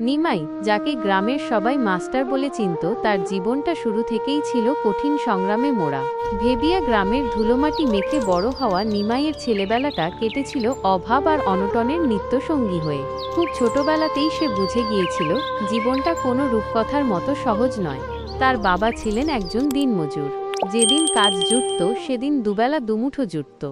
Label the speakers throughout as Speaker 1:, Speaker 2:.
Speaker 1: নিমাই, যাকে গ্রামের সবাই মাস্টার বলে চিনত, তার জীবনটা শুরু থেকেই ছিল কঠিন সংগ্রামে মোড়া। ভেবিয়া গ্রামের ধুলোমাটি মেখে বড় হওয়া নিমাইয়ের ছেলেবেলাটা কেটেছিল অভাব আর অনটনের নিত্যসঙ্গী হয়ে। খুব ছোটবেলাতেই সে বুঝে গিয়েছিল জীবনটা কোনো রূপকথার মতো সহজ নয়। তার বাবা ছিলেন একজন দিনমজুর। যেদিন কাজ জুটত সেদিন দুবেলা দুমুঠো জুটত,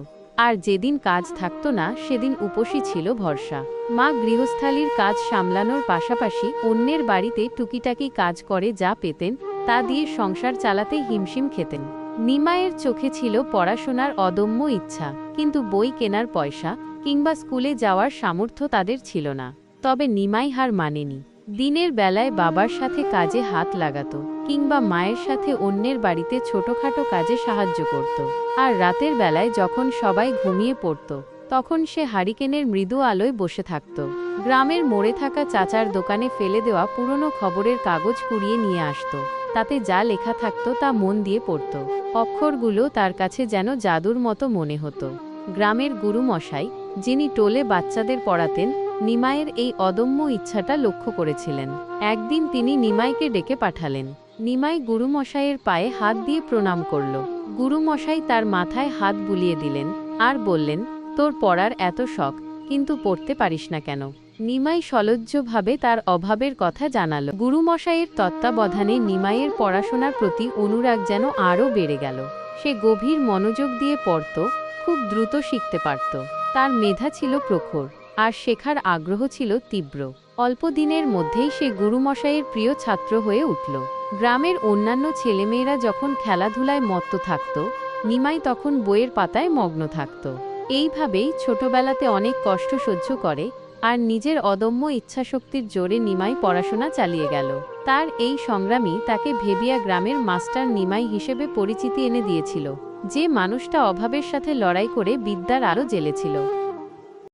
Speaker 1: আর যেদিন কাজ থাকতো না সেদিন উপসী ছিল ভরসা। মা গৃহস্থালির কাজ সামলানোর পাশাপাশি অন্যের বাড়িতে টুকিটাকি কাজ করে যা পেতেন তা দিয়ে সংসার চালাতে হিমশিম খেতেন। নিমাইয়ের চোখে ছিল পড়াশোনার অদম্য ইচ্ছা, কিন্তু বই কেনার পয়সা কিংবা স্কুলে যাওয়ার সামর্থ্য তাদের ছিল না। তবে নিমাই হার মানেনি। দিনের বেলায় বাবার সাথে কাজে হাত লাগাতো, কিংবা মায়ের সাথে অন্যের বাড়িতে ছোটখাটো কাজে সাহায্য করত। আর রাতের বেলায় যখন সবাই ঘুমিয়ে পড়ত তখন সে হারিকেনের মৃদু আলোয় বসে থাকত। গ্রামের মোড়ে থাকা চাচার দোকানে ফেলে দেওয়া পুরনো খবরের কাগজ কুড়িয়ে নিয়ে আসত। তাতে যা লেখা থাকত তা মন দিয়ে পড়ত। অক্ষরগুলো তার কাছে যেন জাদুর মতো মনে হতো। গ্রামের গুরুমশাই, যিনি টোলে বাচ্চাদের পড়াতেন, নিমাইয়ের এই অদম্য ইচ্ছাটা লক্ষ্য করেছিলেন। একদিন তিনি নিমাইকে ডেকে পাঠালেন। নিমাই গুরুমশাইয়ের পায়ে হাত দিয়ে প্রণাম করল। গুরুমশাই তার মাথায় হাত বুলিয়ে দিলেন আর বললেন, তোর পড়ার এত শখ, কিন্তু পড়তে পারিস না কেন? নিমাই সলজ্জভাবে তার অভাবের কথা জানালো। গুরুমশাইয়ের তত্ত্বাবধানে নিমাইয়ের পড়াশোনার প্রতি অনুরাগ যেন আরও বেড়ে গেল। সে গভীর মনোযোগ দিয়ে পড়ত, খুব দ্রুত শিখতে পারত। তার মেধা ছিল প্রখর, আর শেখার আগ্রহ ছিল তীব্র। অল্প দিনের মধ্যেই সে গুরুমশাইয়ের প্রিয় ছাত্র হয়ে উঠল। গ্রামের অন্যান্য ছেলেমেয়েরা যখন খেলাধুলায় মত্ত থাকত, নিমাই তখন বইয়ের পাতায় মগ্ন থাকত। এইভাবেই ছোটবেলাতে অনেক কষ্ট সহ্য করে আর নিজের অদম্য ইচ্ছাশক্তির জোরে নিমাই পড়াশোনা চালিয়ে গেল। তার এই সংগ্রামই তাকে ভেবিয়া গ্রামের মাস্টার নিমাই হিসেবে পরিচিতি এনে দিয়েছিল, যে মানুষটা অভাবের সাথে লড়াই করে বিদ্যার আলো জ্বেলেছিল।